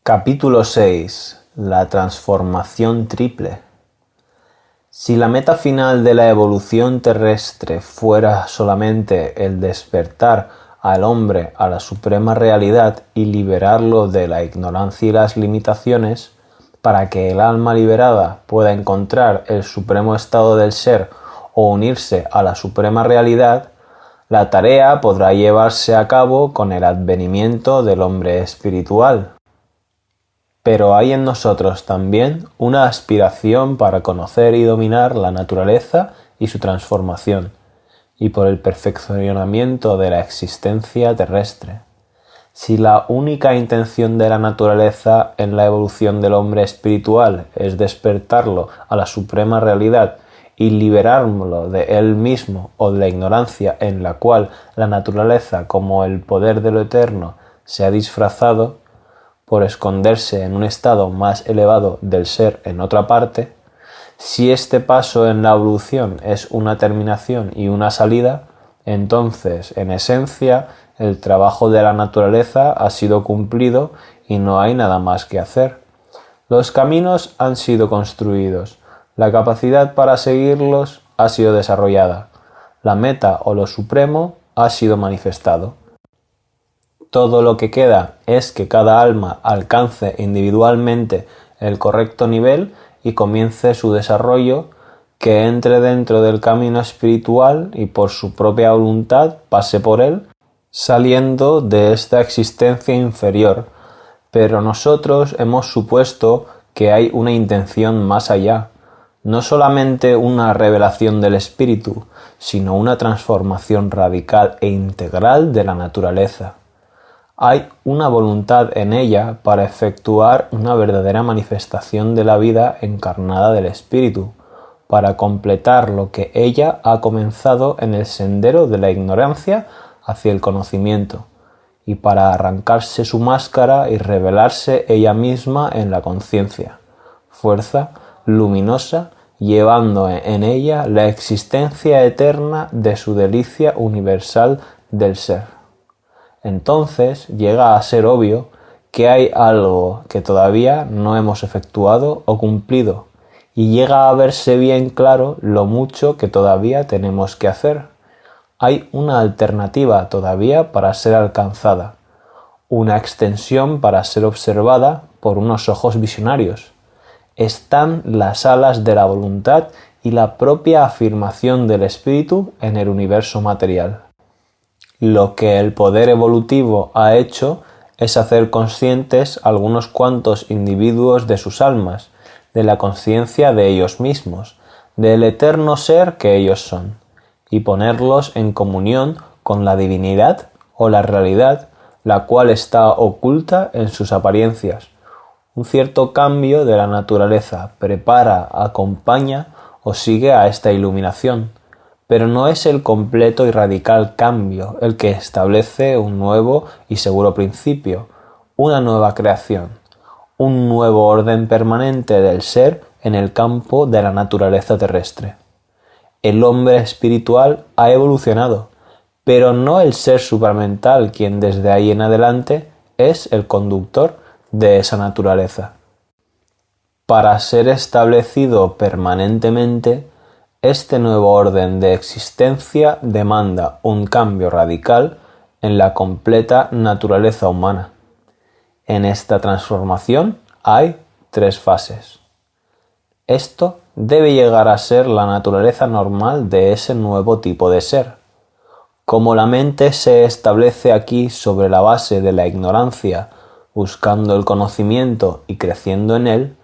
Capítulo 6. La transformación triple. Si la meta final de la evolución terrestre fuera solamente el despertar al hombre a la suprema realidad y liberarlo de la ignorancia y las limitaciones, para que el alma liberada pueda encontrar el supremo estado del ser o unirse a la suprema realidad, la tarea podrá llevarse a cabo con el advenimiento del hombre espiritual. Pero hay en nosotros también una aspiración para conocer y dominar la naturaleza y su transformación, y por el perfeccionamiento de la existencia terrestre. Si la única intención de la naturaleza en la evolución del hombre espiritual es despertarlo a la suprema realidad y liberarlo de él mismo o de la ignorancia en la cual la naturaleza como el poder de lo eterno se ha disfrazado, por esconderse en un estado más elevado del ser en otra parte, si este paso en la evolución es una terminación y una salida, entonces, en esencia, el trabajo de la naturaleza ha sido cumplido y no hay nada más que hacer. Los caminos han sido construidos, la capacidad para seguirlos ha sido desarrollada, la meta o lo supremo ha sido manifestado. Todo lo que queda es que cada alma alcance individualmente el correcto nivel y comience su desarrollo, que entre dentro del camino espiritual y por su propia voluntad pase por él, saliendo de esta existencia inferior. Pero nosotros hemos supuesto que hay una intención más allá, no solamente una revelación del espíritu, sino una transformación radical e integral de la naturaleza. Hay una voluntad en ella para efectuar una verdadera manifestación de la vida encarnada del espíritu, para completar lo que ella ha comenzado en el sendero de la ignorancia hacia el conocimiento, y para arrancarse su máscara y revelarse ella misma en la conciencia, fuerza luminosa, llevando en ella la existencia eterna de su delicia universal del ser. Entonces llega a ser obvio que hay algo que todavía no hemos efectuado o cumplido, y llega a verse bien claro lo mucho que todavía tenemos que hacer. Hay una alternativa todavía para ser alcanzada, una extensión para ser observada por unos ojos visionarios. Están las alas de la voluntad y la propia afirmación del espíritu en el universo material. Lo que el poder evolutivo ha hecho es hacer conscientes a algunos cuantos individuos de sus almas, de la conciencia de ellos mismos, del eterno ser que ellos son, y ponerlos en comunión con la divinidad o la realidad, la cual está oculta en sus apariencias. Un cierto cambio de la naturaleza prepara, acompaña o sigue a esta iluminación, pero no es el completo y radical cambio el que establece un nuevo y seguro principio, una nueva creación, un nuevo orden permanente del ser en el campo de la naturaleza terrestre. El hombre espiritual ha evolucionado, pero no el ser supramental quien desde ahí en adelante es el conductor de esa naturaleza. Para ser establecido permanentemente, este nuevo orden de existencia demanda un cambio radical en la completa naturaleza humana. En esta transformación hay 3 fases. Esto debe llegar a ser la naturaleza normal de ese nuevo tipo de ser. Como la mente se establece aquí sobre la base de la ignorancia, buscando el conocimiento y creciendo en él,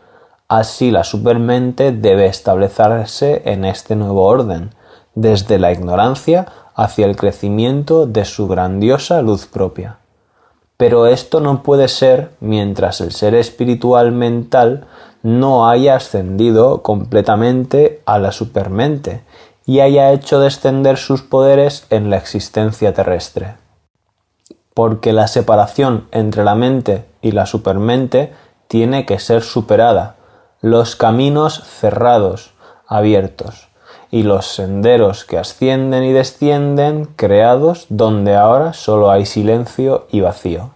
así la supermente debe establecerse en este nuevo orden, desde la ignorancia hacia el crecimiento de su grandiosa luz propia. Pero esto no puede ser mientras el ser espiritual mental no haya ascendido completamente a la supermente y haya hecho descender sus poderes en la existencia terrestre. Porque la separación entre la mente y la supermente tiene que ser superada, los caminos cerrados, abiertos, y los senderos que ascienden y descienden creados donde ahora solo hay silencio y vacío.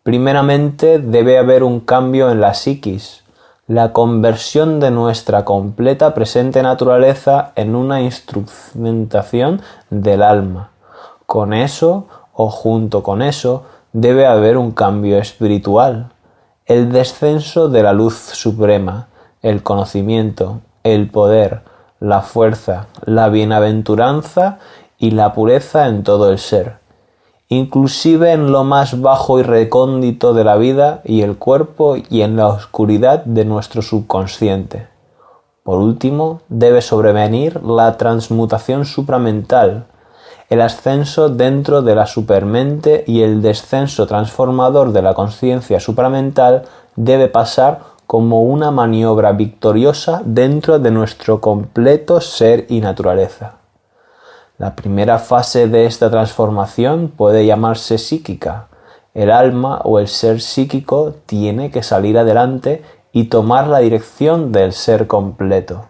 Primeramente debe haber un cambio en la psiquis, la conversión de nuestra completa presente naturaleza en una instrumentación del alma. Con eso, o junto con eso, debe haber un cambio espiritual, el descenso de la luz suprema, el conocimiento, el poder, la fuerza, la bienaventuranza y la pureza en todo el ser, inclusive en lo más bajo y recóndito de la vida y el cuerpo y en la oscuridad de nuestro subconsciente. Por último, debe sobrevenir la transmutación supramental, el ascenso dentro de la supermente y el descenso transformador de la conciencia supramental debe pasar como una maniobra victoriosa dentro de nuestro completo ser y naturaleza. La primera fase de esta transformación puede llamarse psíquica. El alma o el ser psíquico tiene que salir adelante y tomar la dirección del ser completo.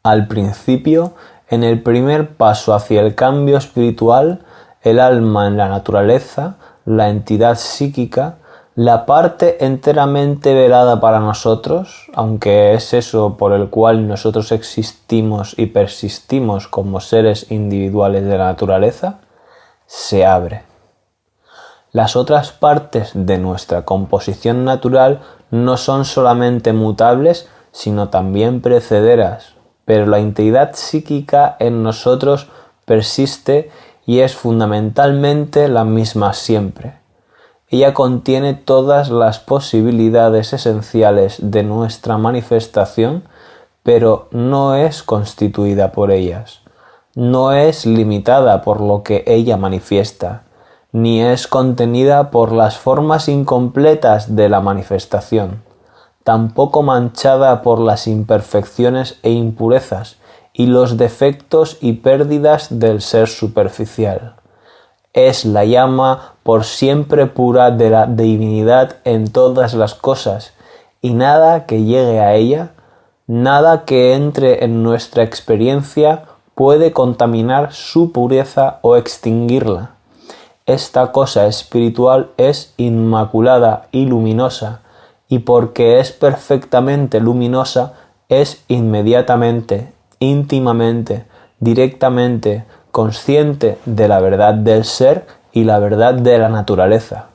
Al principio, en el primer paso hacia el cambio espiritual, el alma en la naturaleza, la entidad psíquica, la parte enteramente velada para nosotros, aunque es eso por el cual nosotros existimos y persistimos como seres individuales de la naturaleza, se abre. Las otras partes de nuestra composición natural no son solamente mutables, sino también perecederas, pero la entidad psíquica en nosotros persiste y es fundamentalmente la misma siempre. Ella contiene todas las posibilidades esenciales de nuestra manifestación, pero no es constituida por ellas. No es limitada por lo que ella manifiesta, ni es contenida por las formas incompletas de la manifestación, tampoco manchada por las imperfecciones e impurezas y los defectos y pérdidas del ser superficial. Es la llama por siempre pura de la divinidad en todas las cosas, y nada que llegue a ella, nada que entre en nuestra experiencia puede contaminar su pureza o extinguirla. Esta cosa espiritual es inmaculada y luminosa, y porque es perfectamente luminosa, es inmediatamente, íntimamente, directamente, consciente de la verdad del ser y la verdad de la naturaleza.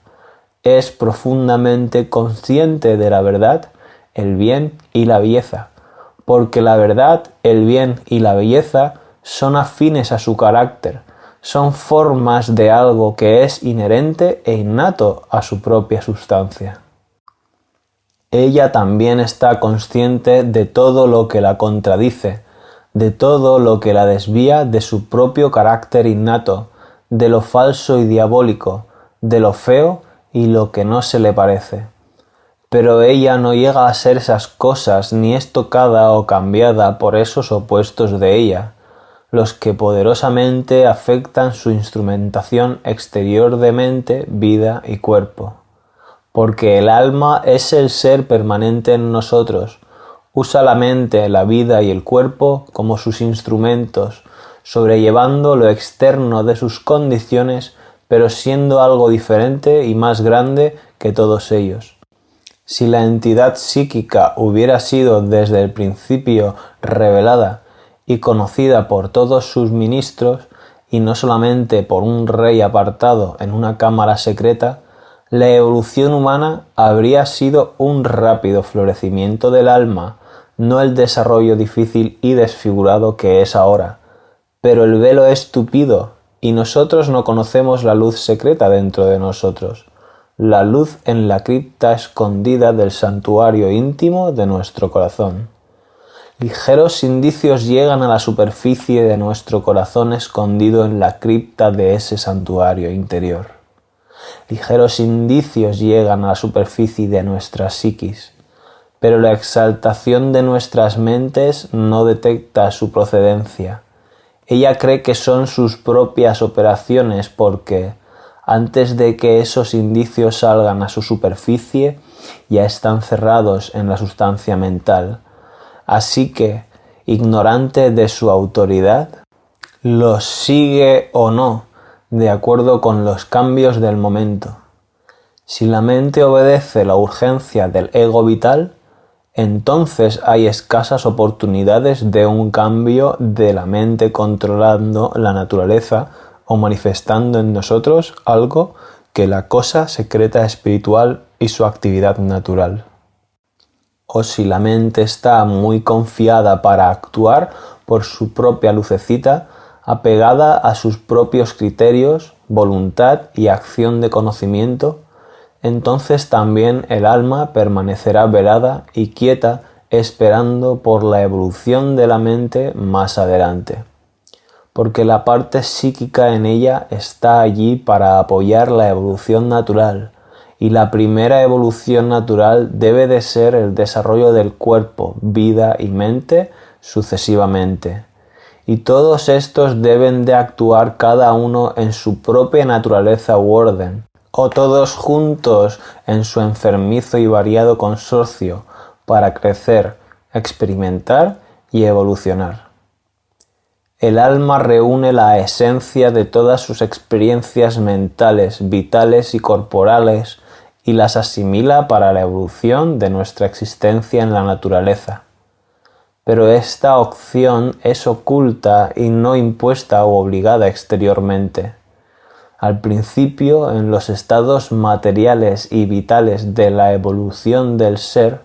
Es profundamente consciente de la verdad, el bien y la belleza, porque la verdad, el bien y la belleza son afines a su carácter, son formas de algo que es inherente e innato a su propia sustancia. Ella también está consciente de todo lo que la contradice, de todo lo que la desvía de su propio carácter innato, de lo falso y diabólico, de lo feo y lo que no se le parece. Pero ella no llega a ser esas cosas ni es tocada o cambiada por esos opuestos de ella, los que poderosamente afectan su instrumentación exterior de mente, vida y cuerpo. Porque el alma es el ser permanente en nosotros, usa la mente, la vida y el cuerpo como sus instrumentos, sobrellevando lo externo de sus condiciones, pero siendo algo diferente y más grande que todos ellos. Si la entidad psíquica hubiera sido desde el principio revelada y conocida por todos sus ministros, y no solamente por un rey apartado en una cámara secreta, la evolución humana habría sido un rápido florecimiento del alma, no el desarrollo difícil y desfigurado que es ahora. Pero el velo es tupido, y nosotros no conocemos la luz secreta dentro de nosotros, la luz en la cripta escondida del santuario íntimo de nuestro corazón. Ligeros indicios llegan a la superficie de nuestro corazón escondido en la cripta de ese santuario interior. Ligeros indicios llegan a la superficie de nuestra psiquis, pero la exaltación de nuestras mentes no detecta su procedencia. Ella cree que son sus propias operaciones porque, antes de que esos indicios salgan a su superficie, ya están cerrados en la sustancia mental. Así que, ignorante de su autoridad, los sigue o no, de acuerdo con los cambios del momento. Si la mente obedece la urgencia del ego vital, entonces hay escasas oportunidades de un cambio de la mente controlando la naturaleza o manifestando en nosotros algo que la cosa secreta espiritual y su actividad natural. O si la mente está muy confiada para actuar por su propia lucecita, apegada a sus propios criterios, voluntad y acción de conocimiento, entonces también el alma permanecerá velada y quieta esperando por la evolución de la mente más adelante, porque la parte psíquica en ella está allí para apoyar la evolución natural, y la primera evolución natural debe de ser el desarrollo del cuerpo, vida y mente sucesivamente. Y todos estos deben de actuar cada uno en su propia naturaleza u orden, o todos juntos en su enfermizo y variado consorcio para crecer, experimentar y evolucionar. El alma reúne la esencia de todas sus experiencias mentales, vitales y corporales y las asimila para la evolución de nuestra existencia en la naturaleza. Pero esta opción es oculta y no impuesta o obligada exteriormente. Al principio, en los estados materiales y vitales de la evolución del ser,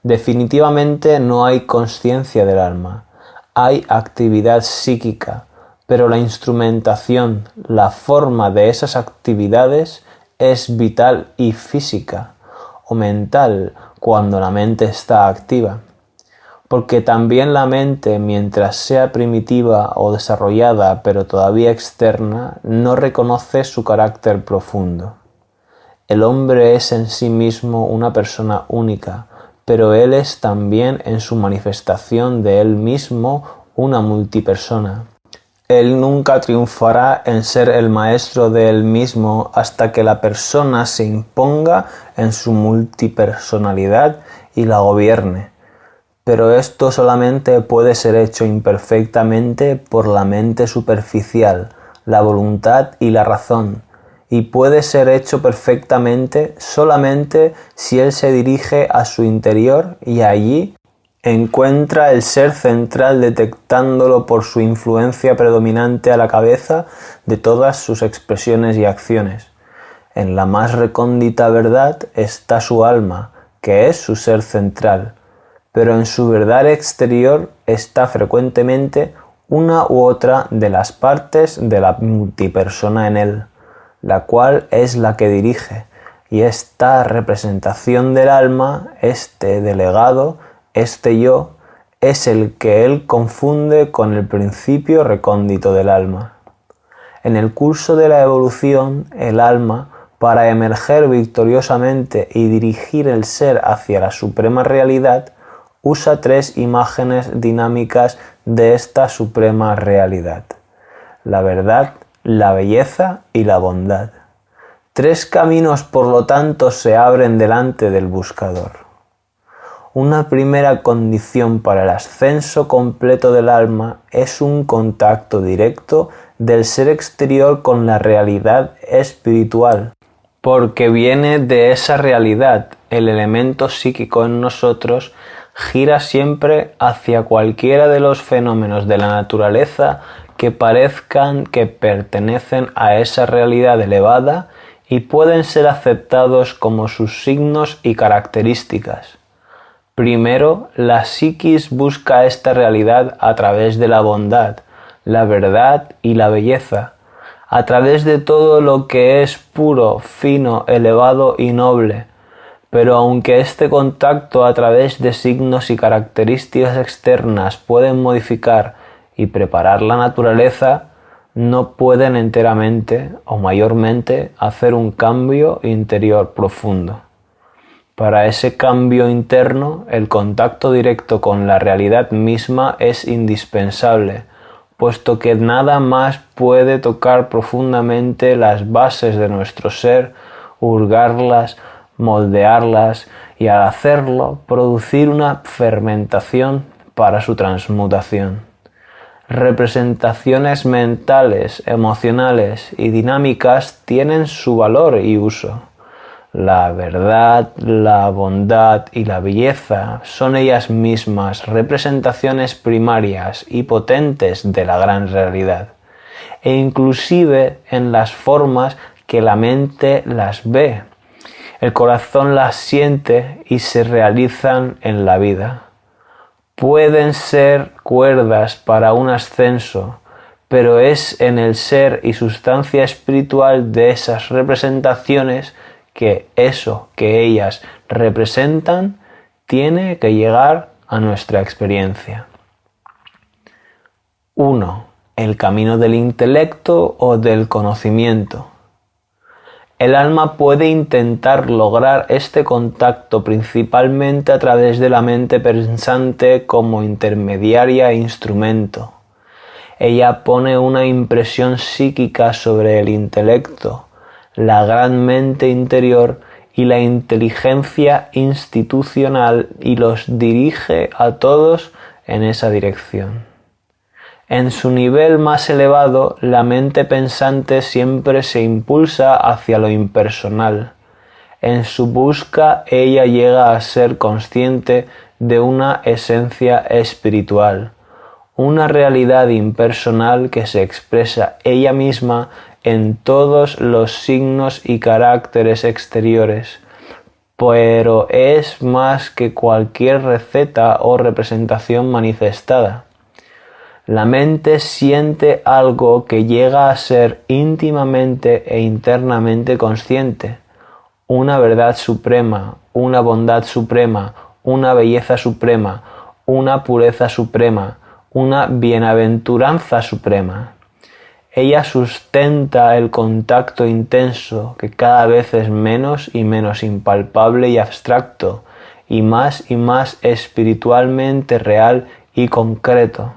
definitivamente no hay consciencia del alma. Hay actividad psíquica, pero la instrumentación, la forma de esas actividades es vital y física, o mental cuando la mente está activa. Porque también la mente, mientras sea primitiva o desarrollada pero todavía externa, no reconoce su carácter profundo. El hombre es en sí mismo una persona única, pero él es también en su manifestación de él mismo una multipersona. Él nunca triunfará en ser el maestro de él mismo hasta que la persona se imponga en su multipersonalidad y la gobierne. Pero esto solamente puede ser hecho imperfectamente por la mente superficial, la voluntad y la razón, y puede ser hecho perfectamente solamente si él se dirige a su interior y allí encuentra el ser central detectándolo por su influencia predominante a la cabeza de todas sus expresiones y acciones. En la más recóndita verdad está su alma, que es su ser central. Pero en su verdad exterior está frecuentemente una u otra de las partes de la multipersona en él, la cual es la que dirige, y esta representación del alma, este delegado, este yo, es el que él confunde con el principio recóndito del alma. En el curso de la evolución, el alma, para emerger victoriosamente y dirigir el ser hacia la suprema realidad, usa tres imágenes dinámicas de esta suprema realidad: la verdad, la belleza y la bondad. Tres caminos, por lo tanto, se abren delante del buscador. Una primera condición para el ascenso completo del alma es un contacto directo del ser exterior con la realidad espiritual, porque viene de esa realidad. El elemento psíquico en nosotros gira siempre hacia cualquiera de los fenómenos de la naturaleza que parezcan que pertenecen a esa realidad elevada y pueden ser aceptados como sus signos y características. Primero, la psiquis busca esta realidad a través de la bondad, la verdad y la belleza, a través de todo lo que es puro, fino, elevado y noble. Pero aunque este contacto a través de signos y características externas pueden modificar y preparar la naturaleza, no pueden enteramente o mayormente hacer un cambio interior profundo. Para ese cambio interno, el contacto directo con la realidad misma es indispensable, puesto que nada más puede tocar profundamente las bases de nuestro ser, hurgarlas, moldearlas y al hacerlo producir una fermentación para su transmutación. Representaciones mentales, emocionales y dinámicas tienen su valor y uso. La verdad, la bondad y la belleza son ellas mismas representaciones primarias y potentes de la gran realidad, e inclusive en las formas que la mente las ve. El corazón las siente y se realizan en la vida. Pueden ser cuerdas para un ascenso, pero es en el ser y sustancia espiritual de esas representaciones que eso que ellas representan tiene que llegar a nuestra experiencia. 1. El camino del intelecto o del conocimiento. El alma puede intentar lograr este contacto principalmente a través de la mente pensante como intermediaria e instrumento. Ella pone una impresión psíquica sobre el intelecto, la gran mente interior y la inteligencia institucional y los dirige a todos en esa dirección. En su nivel más elevado, la mente pensante siempre se impulsa hacia lo impersonal. En su busca, ella llega a ser consciente de una esencia espiritual, una realidad impersonal que se expresa ella misma en todos los signos y caracteres exteriores, pero es más que cualquier receta o representación manifestada. La mente siente algo que llega a ser íntimamente e internamente consciente, una verdad suprema, una bondad suprema, una belleza suprema, una pureza suprema, una bienaventuranza suprema. Ella sustenta el contacto intenso que cada vez es menos y menos impalpable y abstracto, y más espiritualmente real y concreto.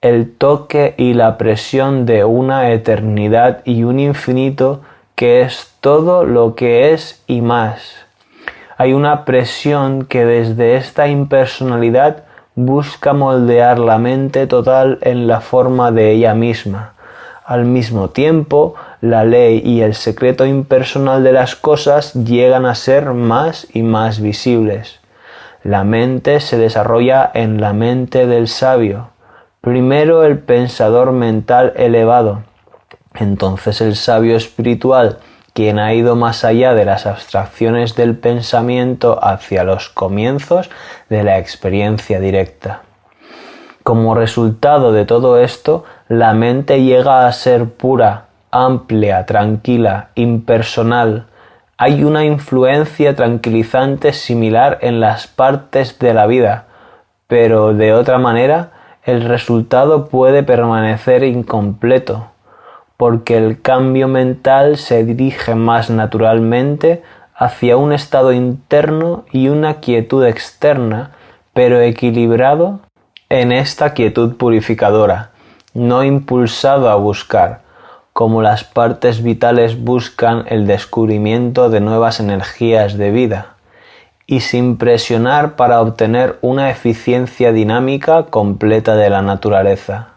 El toque y la presión de una eternidad y un infinito que es todo lo que es y más. Hay una presión que desde esta impersonalidad busca moldear la mente total en la forma de ella misma. Al mismo tiempo, la ley y el secreto impersonal de las cosas llegan a ser más y más visibles. La mente se desarrolla en la mente del sabio. Primero el pensador mental elevado, entonces el sabio espiritual, quien ha ido más allá de las abstracciones del pensamiento hacia los comienzos de la experiencia directa. Como resultado de todo esto, la mente llega a ser pura, amplia, tranquila, impersonal. Hay una influencia tranquilizante similar en las partes de la vida, pero de otra manera, el resultado puede permanecer incompleto, porque el cambio mental se dirige más naturalmente hacia un estado interno y una quietud externa, pero equilibrado en esta quietud purificadora, no impulsado a buscar, como las partes vitales buscan el descubrimiento de nuevas energías de vida, y sin presionar para obtener una eficiencia dinámica completa de la naturaleza.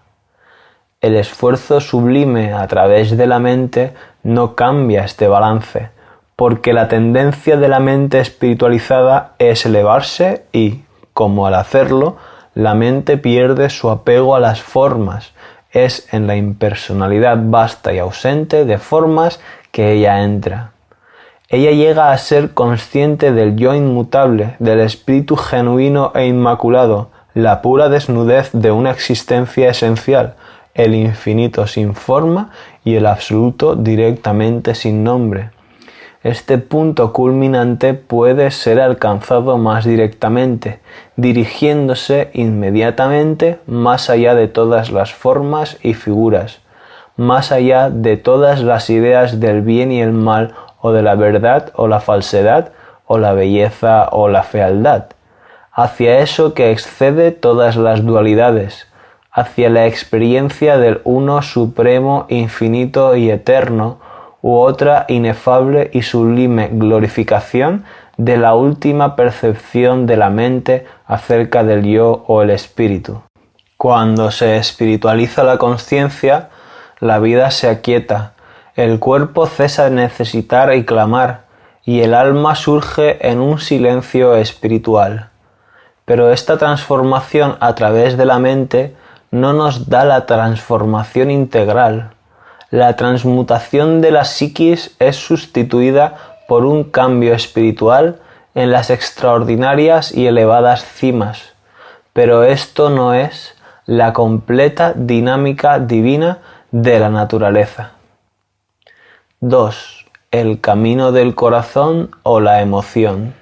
El esfuerzo sublime a través de la mente no cambia este balance, porque la tendencia de la mente espiritualizada es elevarse y, como al hacerlo, la mente pierde su apego a las formas. Es en la impersonalidad vasta y ausente de formas que ella entra. Ella llega a ser consciente del yo inmutable, del espíritu genuino e inmaculado, la pura desnudez de una existencia esencial, el infinito sin forma y el absoluto directamente sin nombre. Este punto culminante puede ser alcanzado más directamente, dirigiéndose inmediatamente más allá de todas las formas y figuras, más allá de todas las ideas del bien y el mal, o de la verdad o la falsedad, o la belleza o la fealdad, hacia eso que excede todas las dualidades, hacia la experiencia del uno supremo, infinito y eterno, u otra inefable y sublime glorificación de la última percepción de la mente acerca del yo o el espíritu. Cuando se espiritualiza la conciencia, la vida se aquieta, el cuerpo cesa de necesitar y clamar, y el alma surge en un silencio espiritual. Pero esta transformación a través de la mente no nos da la transformación integral. La transmutación de la psiquis es sustituida por un cambio espiritual en las extraordinarias y elevadas cimas, pero esto no es la completa dinámica divina de la naturaleza. 2. El camino del corazón o la emoción.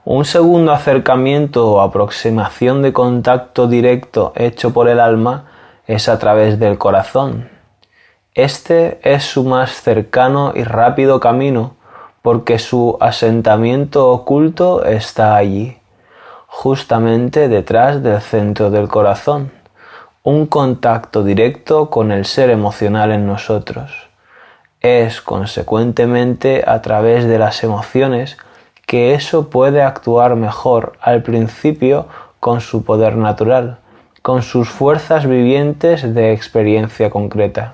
Un segundo acercamiento o aproximación de contacto directo hecho por el alma es a través del corazón. Este es su más cercano y rápido camino porque su asentamiento oculto está allí, justamente detrás del centro del corazón, un contacto directo con el ser emocional en nosotros. Es consecuentemente a través de las emociones que eso puede actuar mejor al principio con su poder natural, con sus fuerzas vivientes de experiencia concreta.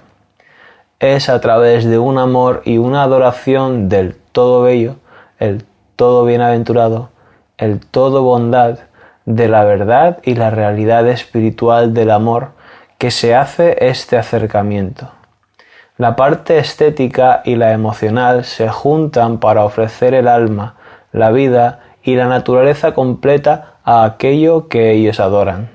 Es a través de un amor y una adoración del todo bello, el todo bienaventurado, el todo bondad, de la verdad y la realidad espiritual del amor que se hace este acercamiento. La parte estética y la emocional se juntan para ofrecer el alma, la vida y la naturaleza completa a aquello que ellos adoran.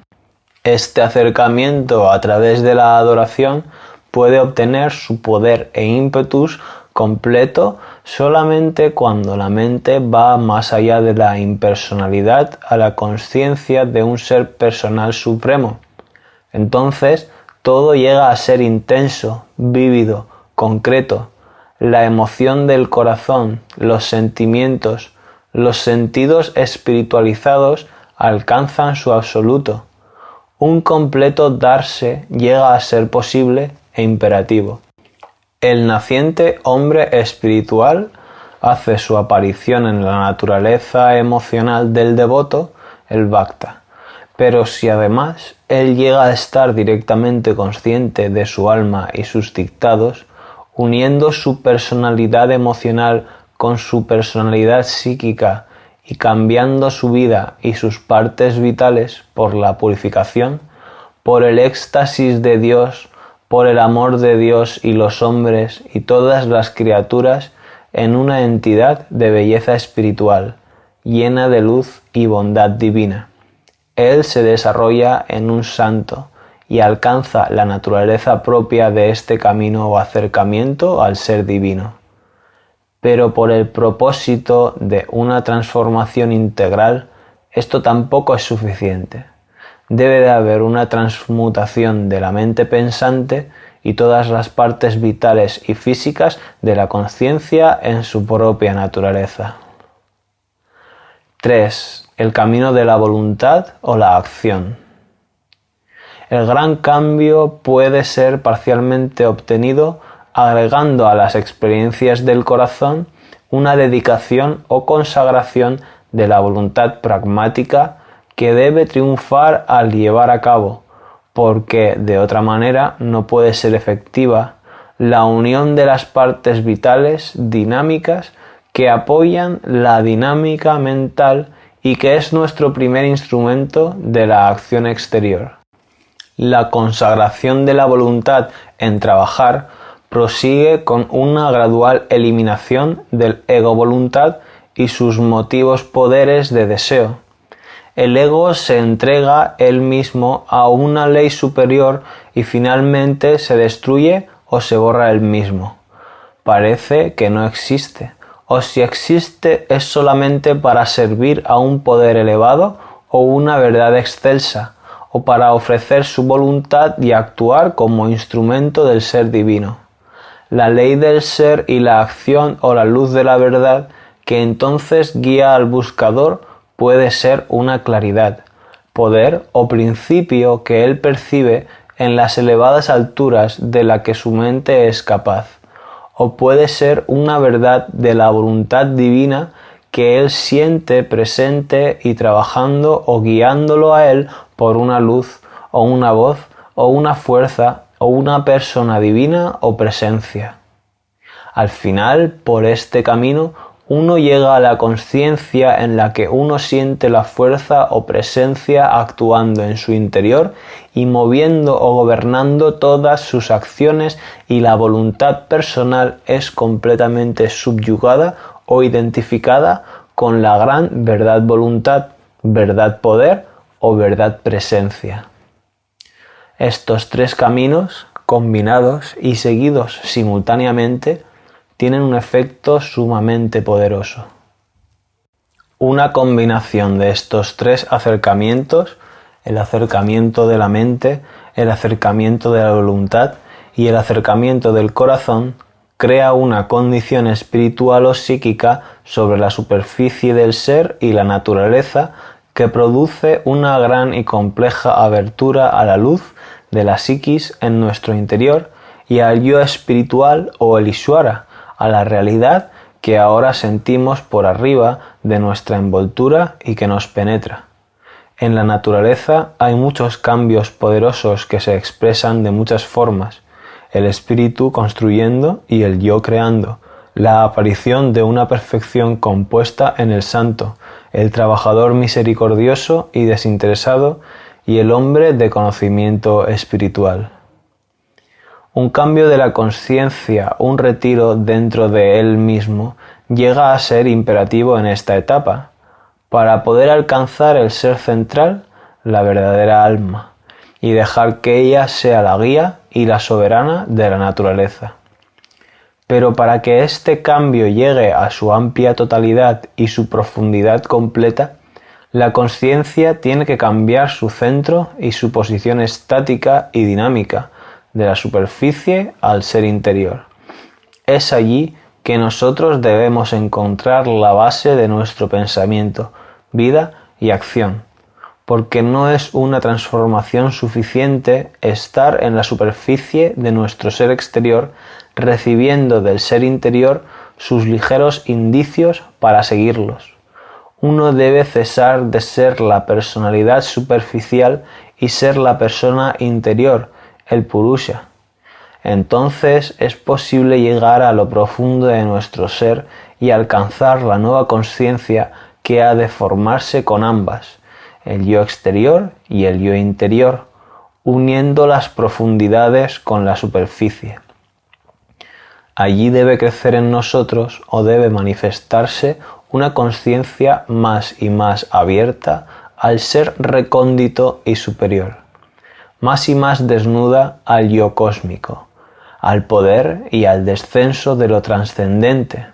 Este acercamiento a través de la adoración puede obtener su poder e ímpetus completo solamente cuando la mente va más allá de la impersonalidad a la consciencia de un ser personal supremo. Entonces, todo llega a ser intenso, vívido, concreto. La emoción del corazón, los sentimientos, los sentidos espiritualizados alcanzan su absoluto. Un completo darse llega a ser posible e imperativo. El naciente hombre espiritual hace su aparición en la naturaleza emocional del devoto, el Bhakta. Pero si además él llega a estar directamente consciente de su alma y sus dictados, uniendo su personalidad emocional con su personalidad psíquica y cambiando su vida y sus partes vitales por la purificación, por el éxtasis de Dios, por el amor de Dios y los hombres y todas las criaturas en una entidad de belleza espiritual, llena de luz y bondad divina. Él se desarrolla en un santo y alcanza la naturaleza propia de este camino o acercamiento al ser divino. Pero por el propósito de una transformación integral, esto tampoco es suficiente. Debe de haber una transmutación de la mente pensante y todas las partes vitales y físicas de la conciencia en su propia naturaleza. 3. El camino de la voluntad o la acción. El gran cambio puede ser parcialmente obtenido agregando a las experiencias del corazón una dedicación o consagración de la voluntad pragmática que debe triunfar al llevar a cabo, porque de otra manera no puede ser efectiva la unión de las partes vitales dinámicas que apoyan la dinámica mental y que es nuestro primer instrumento de la acción exterior. La consagración de la voluntad en trabajar prosigue con una gradual eliminación del ego-voluntad y sus motivos poderes de deseo. El ego se entrega él mismo a una ley superior y finalmente se destruye o se borra él mismo. Parece que no existe, o si existe es solamente para servir a un poder elevado o una verdad excelsa, o para ofrecer su voluntad y actuar como instrumento del ser divino. La ley del ser y la acción o la luz de la verdad que entonces guía al buscador puede ser una claridad, poder o principio que él percibe en las elevadas alturas de la que su mente es capaz, o puede ser una verdad de la voluntad divina que él siente presente y trabajando o guiándolo a él por una luz o una voz o una fuerza o una persona divina o presencia. Al final, por este camino, uno llega a la consciencia en la que uno siente la fuerza o presencia actuando en su interior y moviendo o gobernando todas sus acciones, y la voluntad personal es completamente subyugada o identificada con la gran verdad voluntad, verdad poder o verdad presencia. Estos tres caminos, combinados y seguidos simultáneamente, tienen un efecto sumamente poderoso. Una combinación de estos tres acercamientos, el acercamiento de la mente, el acercamiento de la voluntad y el acercamiento del corazón, crea una condición espiritual o psíquica sobre la superficie del ser y la naturaleza que produce una gran y compleja abertura a la luz de la psiquis en nuestro interior y al yo espiritual o el Ishvara, a la realidad que ahora sentimos por arriba de nuestra envoltura y que nos penetra. En la naturaleza hay muchos cambios poderosos que se expresan de muchas formas: el espíritu construyendo y el yo creando, la aparición de una perfección compuesta en el santo, el trabajador misericordioso y desinteresado, y el hombre de conocimiento espiritual. Un cambio de la consciencia, un retiro dentro de él mismo, llega a ser imperativo en esta etapa, para poder alcanzar el ser central, la verdadera alma, y dejar que ella sea la guía y la soberana de la naturaleza. Pero para que este cambio llegue a su amplia totalidad y su profundidad completa, la consciencia tiene que cambiar su centro y su posición estática y dinámica, de la superficie al ser interior. Es allí que nosotros debemos encontrar la base de nuestro pensamiento, vida y acción, porque no es una transformación suficiente estar en la superficie de nuestro ser exterior, recibiendo del ser interior sus ligeros indicios para seguirlos. Uno debe cesar de ser la personalidad superficial y ser la persona interior, el Purusha. Entonces es posible llegar a lo profundo de nuestro ser y alcanzar la nueva consciencia que ha de formarse con ambas, el yo exterior y el yo interior, uniendo las profundidades con la superficie. Allí debe crecer en nosotros o debe manifestarse una consciencia más y más abierta al ser recóndito y superior, más y más desnuda al yo cósmico, al poder y al descenso de lo trascendente,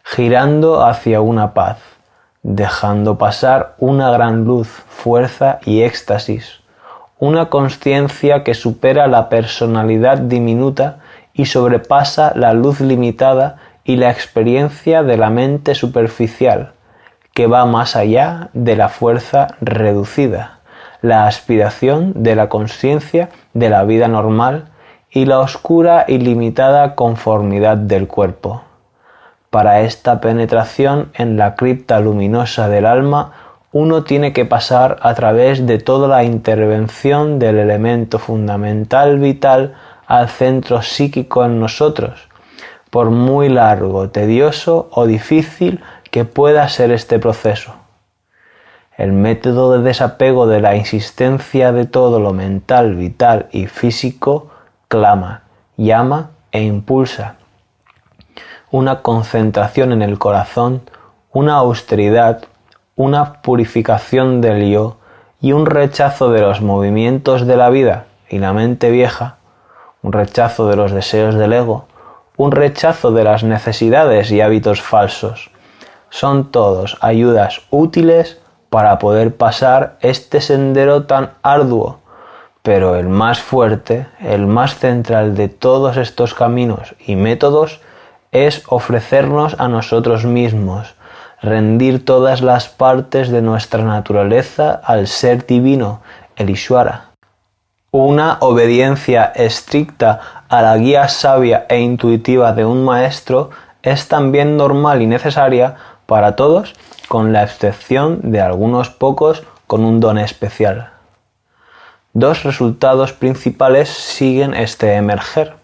girando hacia una paz, dejando pasar una gran luz, fuerza y éxtasis, una consciencia que supera la personalidad diminuta y sobrepasa la luz limitada y la experiencia de la mente superficial, que va más allá de la fuerza reducida, la aspiración de la consciencia de la vida normal y la oscura y limitada conformidad del cuerpo. Para esta penetración en la cripta luminosa del alma, uno tiene que pasar a través de toda la intervención del elemento fundamental vital al centro psíquico en nosotros, por muy largo, tedioso o difícil que pueda ser este proceso. El método de desapego de la insistencia de todo lo mental, vital y físico clama, llama e impulsa. Una concentración en el corazón, una austeridad, una purificación del yo y un rechazo de los movimientos de la vida y la mente vieja, un rechazo de los deseos del ego, un rechazo de las necesidades y hábitos falsos. Son todos ayudas útiles para poder pasar este sendero tan arduo, pero el más fuerte, el más central de todos estos caminos y métodos es ofrecernos a nosotros mismos, rendir todas las partes de nuestra naturaleza al ser divino, el Ishvara. Una obediencia estricta a la guía sabia e intuitiva de un maestro es también normal y necesaria para todos, con la excepción de algunos pocos con un don especial. Dos resultados principales siguen este emerger.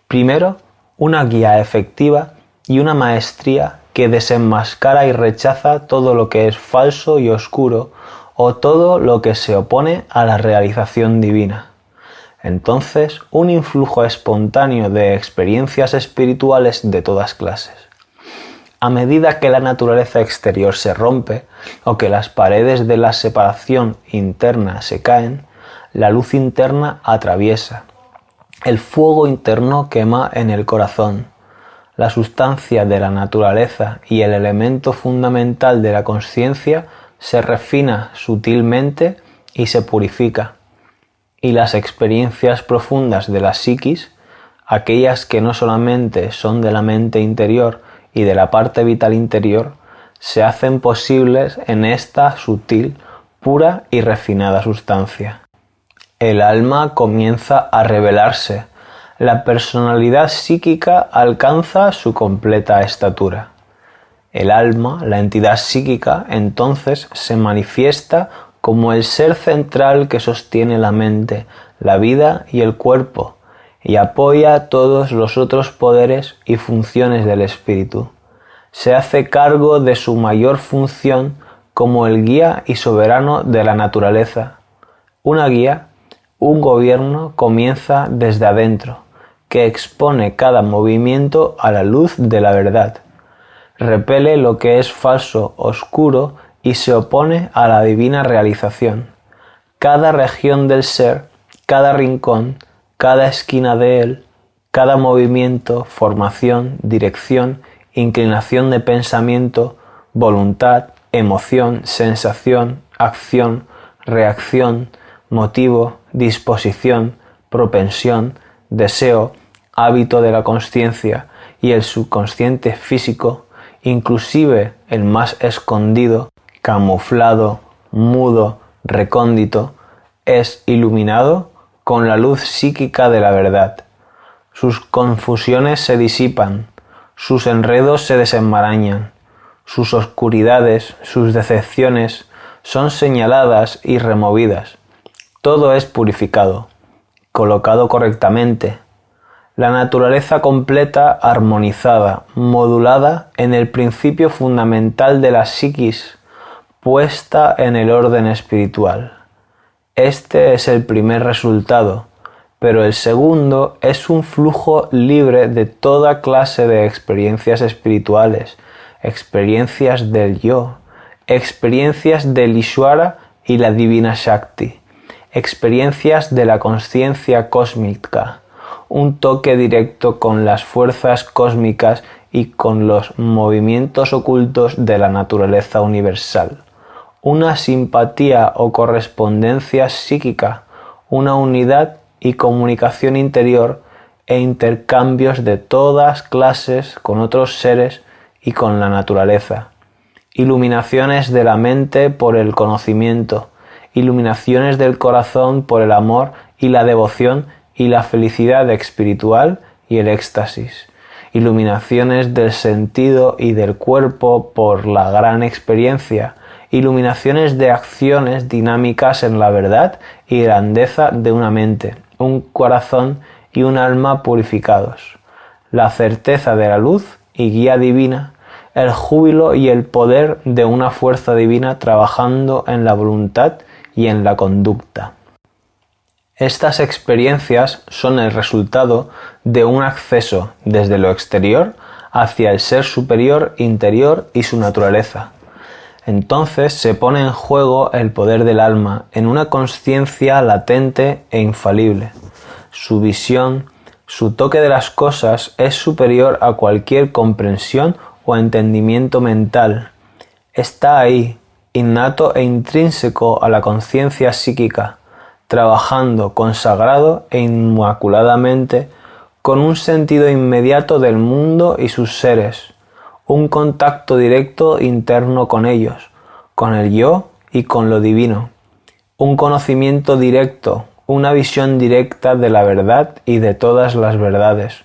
Primero, una guía efectiva y una maestría que desenmascara y rechaza todo lo que es falso y oscuro o todo lo que se opone a la realización divina. Entonces, un influjo espontáneo de experiencias espirituales de todas clases. A medida que la naturaleza exterior se rompe o que las paredes de la separación interna se caen, la luz interna atraviesa. El fuego interno quema en el corazón. La sustancia de la naturaleza y el elemento fundamental de la consciencia se refina sutilmente y se purifica. Y las experiencias profundas de la psiquis, aquellas que no solamente son de la mente interior y de la parte vital interior, se hacen posibles en esta sutil, pura y refinada sustancia. El alma comienza a revelarse. La personalidad psíquica alcanza su completa estatura. El alma, la entidad psíquica, entonces se manifiesta como el ser central que sostiene la mente, la vida y el cuerpo, y apoya todos los otros poderes y funciones del espíritu. Se hace cargo de su mayor función como el guía y soberano de la naturaleza. Una guía, un gobierno comienza desde adentro, que expone cada movimiento a la luz de la verdad. Repele lo que es falso, oscuro y se opone a la divina realización. Cada región del ser, cada rincón, cada esquina de él, cada movimiento, formación, dirección, inclinación de pensamiento, voluntad, emoción, sensación, acción, reacción, motivo, disposición, propensión, deseo, hábito de la consciencia y el subconsciente físico, inclusive el más escondido, camuflado, mudo, recóndito, es iluminado con la luz psíquica de la verdad. Sus confusiones se disipan, sus enredos se desenmarañan, sus oscuridades, sus decepciones son señaladas y removidas. Todo es purificado, colocado correctamente. La naturaleza completa, armonizada, modulada en el principio fundamental de la psiquis, puesta en el orden espiritual. Este es el primer resultado, pero el segundo es un flujo libre de toda clase de experiencias espirituales, experiencias del yo, experiencias del Ishvara y la divina Shakti, experiencias de la consciencia cósmica, un toque directo con las fuerzas cósmicas y con los movimientos ocultos de la naturaleza universal, una simpatía o correspondencia psíquica, una unidad y comunicación interior e intercambios de todas clases con otros seres y con la naturaleza, iluminaciones de la mente por el conocimiento, iluminaciones del corazón por el amor y la devoción y la felicidad espiritual y el éxtasis, iluminaciones del sentido y del cuerpo por la gran experiencia, iluminaciones de acciones dinámicas en la verdad y grandeza de una mente, un corazón y un alma purificados, la certeza de la luz y guía divina, el júbilo y el poder de una fuerza divina trabajando en la voluntad y en la conducta. Estas experiencias son el resultado de un acceso desde lo exterior hacia el ser superior interior y su naturaleza. Entonces se pone en juego el poder del alma en una consciencia latente e infalible. Su visión, su toque de las cosas es superior a cualquier comprensión o entendimiento mental. Está ahí, innato e intrínseco a la conciencia psíquica, trabajando consagrado e inmaculadamente con un sentido inmediato del mundo y sus seres, un contacto directo interno con ellos, con el yo y con lo divino, un conocimiento directo, una visión directa de la verdad y de todas las verdades,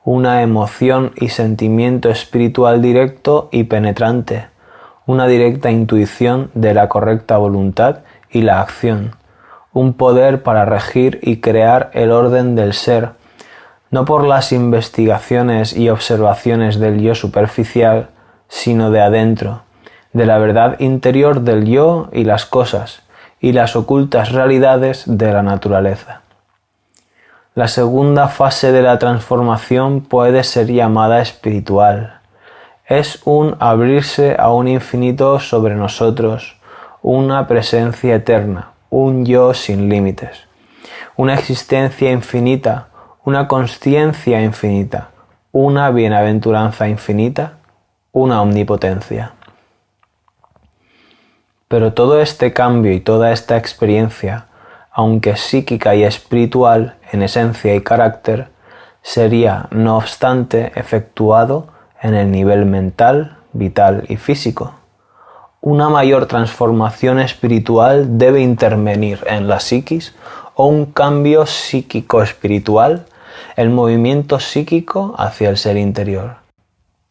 una emoción y sentimiento espiritual directo y penetrante, una directa intuición de la correcta voluntad y la acción, un poder para regir y crear el orden del ser, no por las investigaciones y observaciones del yo superficial, sino de adentro, de la verdad interior del yo y las cosas, y las ocultas realidades de la naturaleza. La segunda fase de la transformación puede ser llamada espiritual. Es un abrirse a un infinito sobre nosotros, una presencia eterna, un yo sin límites, una existencia infinita, una consciencia infinita, una bienaventuranza infinita, una omnipotencia. Pero todo este cambio y toda esta experiencia, aunque psíquica y espiritual en esencia y carácter, sería, no obstante, efectuado en el nivel mental, vital y físico. Una mayor transformación espiritual debe intervenir en la psiquis o un cambio psíquico-espiritual, el movimiento psíquico hacia el ser interior.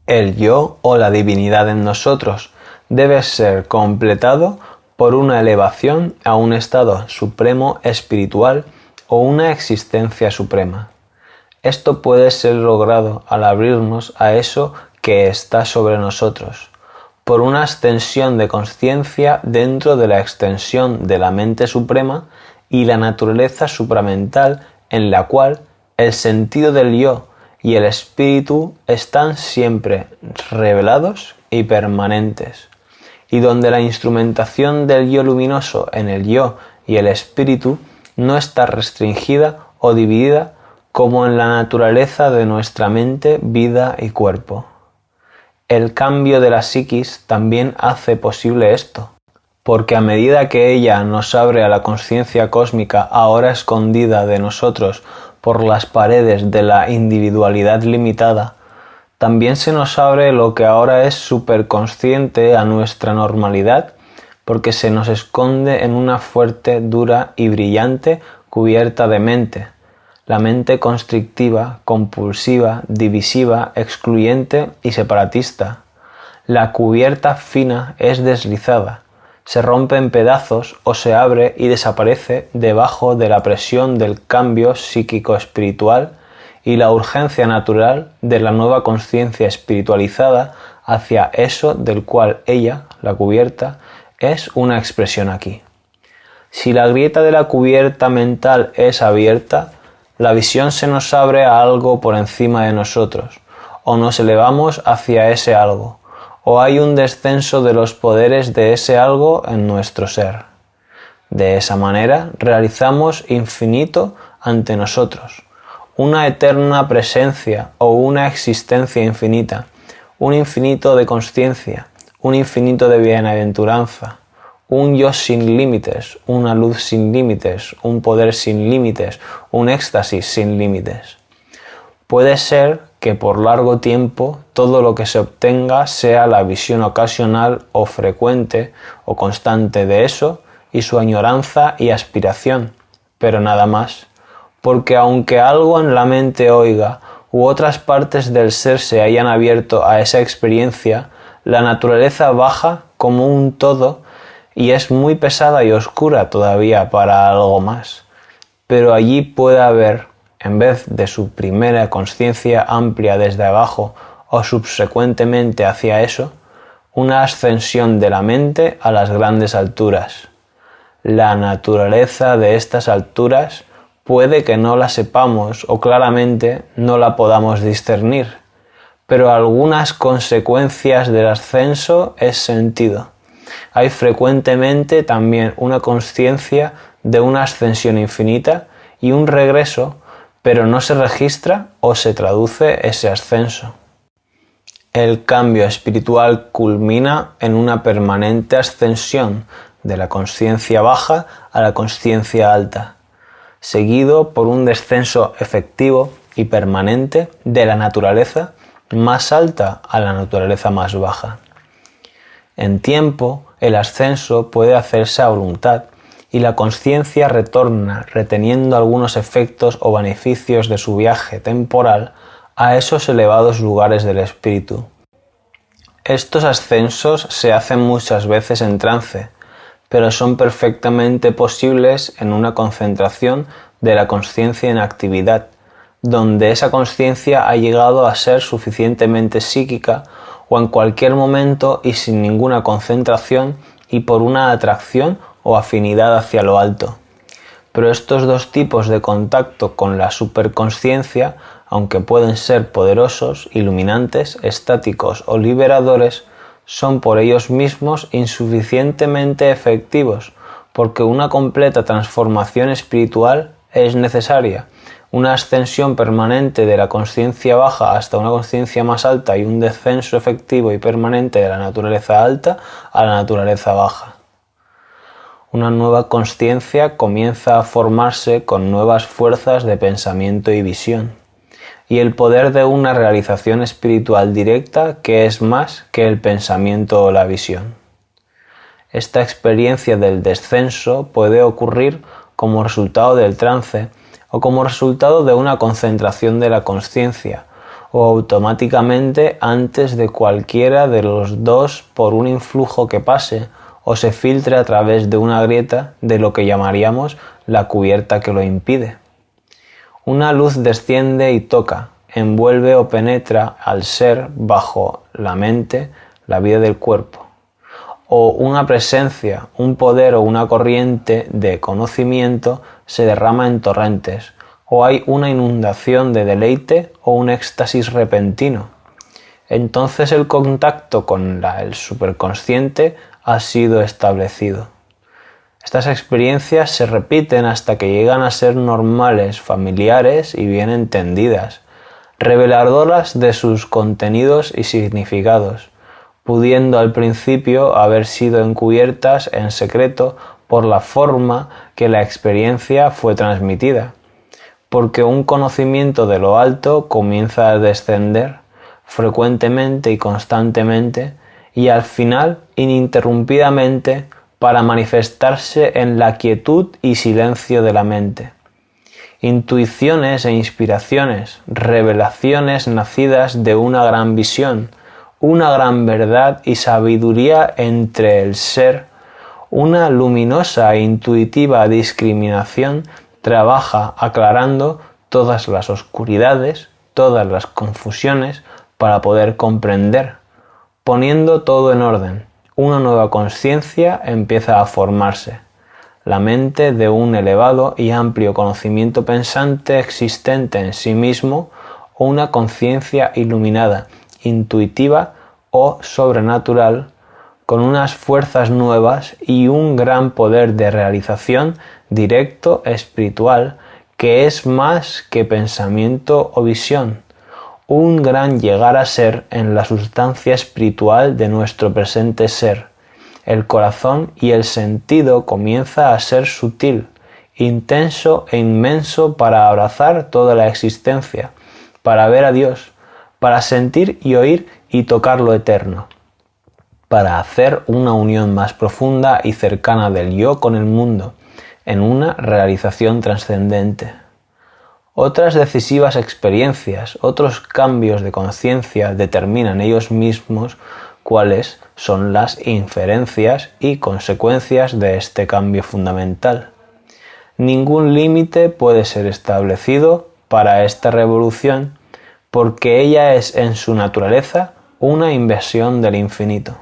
El yo o la divinidad en nosotros debe ser completado por una elevación a un estado supremo espiritual o una existencia suprema. Esto puede ser logrado al abrirnos a eso que está sobre nosotros, por una extensión de consciencia dentro de la extensión de la mente suprema y la naturaleza supramental en la cual el sentido del yo y el espíritu están siempre revelados y permanentes, y donde la instrumentación del yo luminoso en el yo y el espíritu no está restringida o dividida como en la naturaleza de nuestra mente, vida y cuerpo. El cambio de la psiquis también hace posible esto, porque a medida que ella nos abre a la consciencia cósmica ahora escondida de nosotros por las paredes de la individualidad limitada, también se nos abre lo que ahora es superconsciente a nuestra normalidad, porque se nos esconde en una fuerte, dura y brillante cubierta de mente, la mente constrictiva, compulsiva, divisiva, excluyente y separatista. La cubierta fina es deslizada, se rompe en pedazos o se abre y desaparece debajo de la presión del cambio psíquico-espiritual y la urgencia natural de la nueva consciencia espiritualizada hacia eso del cual ella, la cubierta, es una expresión aquí. Si la grieta de la cubierta mental es abierta, la visión se nos abre a algo por encima de nosotros, o nos elevamos hacia ese algo, o hay un descenso de los poderes de ese algo en nuestro ser. De esa manera realizamos infinito ante nosotros, una eterna presencia o una existencia infinita, un infinito de consciencia, un infinito de bienaventuranza, un yo sin límites, una luz sin límites, un poder sin límites, un éxtasis sin límites. Puede ser que por largo tiempo todo lo que se obtenga sea la visión ocasional o frecuente o constante de eso y su añoranza y aspiración, pero nada más, porque aunque algo en la mente oiga u otras partes del ser se hayan abierto a esa experiencia, la naturaleza baja como un todo y es muy pesada y oscura todavía para algo más, pero allí puede haber, en vez de su primera consciencia amplia desde abajo o subsecuentemente hacia eso, una ascensión de la mente a las grandes alturas. La naturaleza de estas alturas puede que no la sepamos o claramente no la podamos discernir, pero algunas consecuencias del ascenso es sentido. Hay frecuentemente también una consciencia de una ascensión infinita y un regreso, pero no se registra o se traduce ese ascenso. El cambio espiritual culmina en una permanente ascensión de la consciencia baja a la consciencia alta, seguido por un descenso efectivo y permanente de la naturaleza más alta a la naturaleza más baja. En tiempo, el ascenso puede hacerse a voluntad y la consciencia retorna reteniendo algunos efectos o beneficios de su viaje temporal a esos elevados lugares del espíritu. Estos ascensos se hacen muchas veces en trance, pero son perfectamente posibles en una concentración de la consciencia en actividad, donde esa consciencia ha llegado a ser suficientemente psíquica o en cualquier momento y sin ninguna concentración y por una atracción o afinidad hacia lo alto. Pero estos dos tipos de contacto con la superconsciencia, aunque pueden ser poderosos, iluminantes, estáticos o liberadores, son por ellos mismos insuficientemente efectivos, porque una completa transformación espiritual es necesaria, una ascensión permanente de la consciencia baja hasta una consciencia más alta y un descenso efectivo y permanente de la naturaleza alta a la naturaleza baja. Una nueva consciencia comienza a formarse con nuevas fuerzas de pensamiento y visión, y el poder de una realización espiritual directa que es más que el pensamiento o la visión. Esta experiencia del descenso puede ocurrir como resultado del trance o como resultado de una concentración de la consciencia o automáticamente antes de cualquiera de los dos por un influjo que pase o se filtre a través de una grieta de lo que llamaríamos la cubierta que lo impide. Una luz desciende y toca, envuelve o penetra al ser bajo la mente, la vida del cuerpo. O una presencia, un poder o una corriente de conocimiento se derrama en torrentes, o hay una inundación de deleite o un éxtasis repentino. Entonces el contacto con el superconsciente ha sido establecido. Estas experiencias se repiten hasta que llegan a ser normales, familiares y bien entendidas, reveladoras de sus contenidos y significados, pudiendo al principio haber sido encubiertas en secreto por la forma que la experiencia fue transmitida, porque un conocimiento de lo alto comienza a descender frecuentemente y constantemente y al final ininterrumpidamente para manifestarse en la quietud y silencio de la mente. Intuiciones e inspiraciones, revelaciones nacidas de una gran visión, una gran verdad y sabiduría entre el ser, una luminosa e intuitiva discriminación trabaja aclarando todas las oscuridades, todas las confusiones para poder comprender, poniendo todo en orden. Una nueva conciencia empieza a formarse. La mente de un elevado y amplio conocimiento pensante existente en sí mismo o una conciencia iluminada, intuitiva o sobrenatural, con unas fuerzas nuevas y un gran poder de realización directo espiritual que es más que pensamiento o visión, un gran llegar a ser en la sustancia espiritual de nuestro presente ser. El corazón y el sentido comienza a ser sutil, intenso e inmenso para abrazar toda la existencia, para ver a Dios, para sentir y oír y tocar lo eterno, para hacer una unión más profunda y cercana del yo con el mundo, en una realización trascendente. Otras decisivas experiencias, otros cambios de conciencia determinan ellos mismos cuáles son las inferencias y consecuencias de este cambio fundamental. Ningún límite puede ser establecido para esta revolución porque ella es en su naturaleza una inversión del infinito.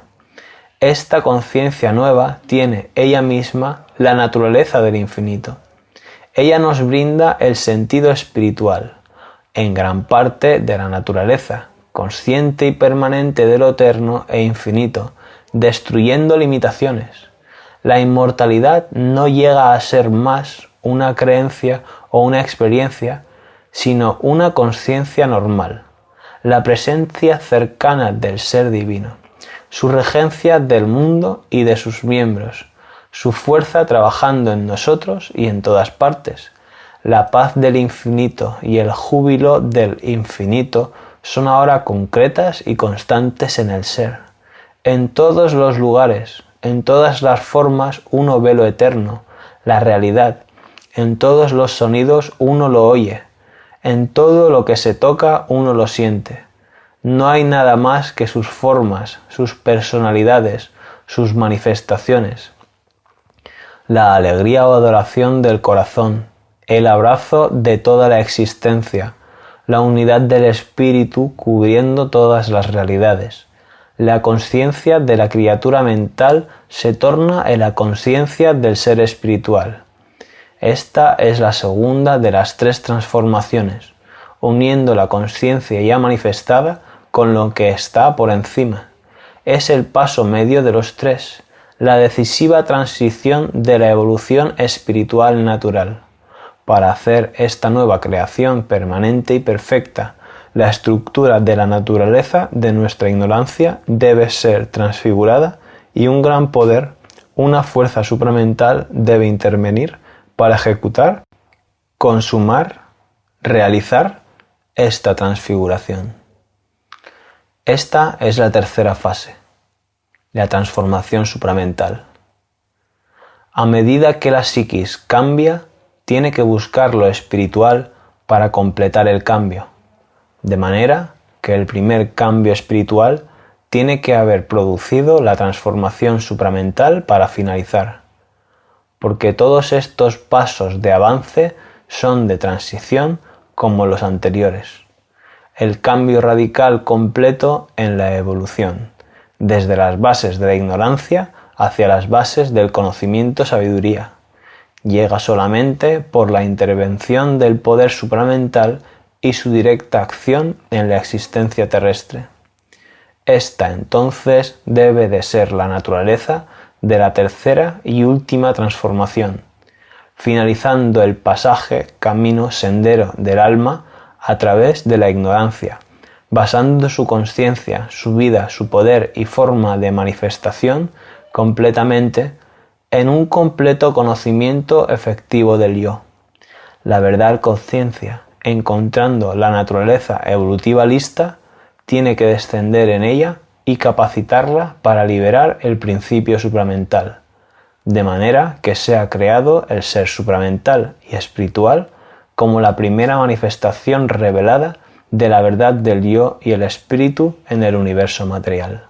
Esta conciencia nueva tiene ella misma la naturaleza del infinito. Ella nos brinda el sentido espiritual, en gran parte de la naturaleza, consciente y permanente de lo eterno e infinito, destruyendo limitaciones. La inmortalidad no llega a ser más una creencia o una experiencia, sino una conciencia normal, la presencia cercana del ser divino, su regencia del mundo y de sus miembros, su fuerza trabajando en nosotros y en todas partes. La paz del infinito y el júbilo del infinito son ahora concretas y constantes en el ser. En todos los lugares, en todas las formas uno ve lo eterno, la realidad. En todos los sonidos uno lo oye. En todo lo que se toca uno lo siente. No hay nada más que sus formas, sus personalidades, sus manifestaciones. La alegría o adoración del corazón, el abrazo de toda la existencia, la unidad del espíritu cubriendo todas las realidades, la consciencia de la criatura mental se torna en la consciencia del ser espiritual. Esta es la segunda de las tres transformaciones, uniendo la consciencia ya manifestada con lo que está por encima. Es el paso medio de los tres, la decisiva transición de la evolución espiritual natural. Para hacer esta nueva creación permanente y perfecta, la estructura de la naturaleza de nuestra ignorancia debe ser transfigurada y un gran poder, una fuerza supramental debe intervenir para ejecutar, consumar, realizar esta transfiguración. Esta es la tercera fase, la transformación supramental. A medida que la psiquis cambia, tiene que buscar lo espiritual para completar el cambio, de manera que el primer cambio espiritual tiene que haber producido la transformación supramental para finalizar, porque todos estos pasos de avance son de transición como los anteriores. El cambio radical completo en la evolución, desde las bases de la ignorancia hacia las bases del conocimiento-sabiduría, llega solamente por la intervención del poder supramental y su directa acción en la existencia terrestre. Esta entonces debe de ser la naturaleza de la tercera y última transformación, finalizando el pasaje, camino, sendero del alma a través de la ignorancia, basando su consciencia, su vida, su poder y forma de manifestación completamente en un completo conocimiento efectivo del yo. La verdad conciencia, encontrando la naturaleza evolutiva lista, tiene que descender en ella y capacitarla para liberar el principio supramental, de manera que sea creado el ser supramental y espiritual como la primera manifestación revelada de la verdad del yo y el espíritu en el universo material.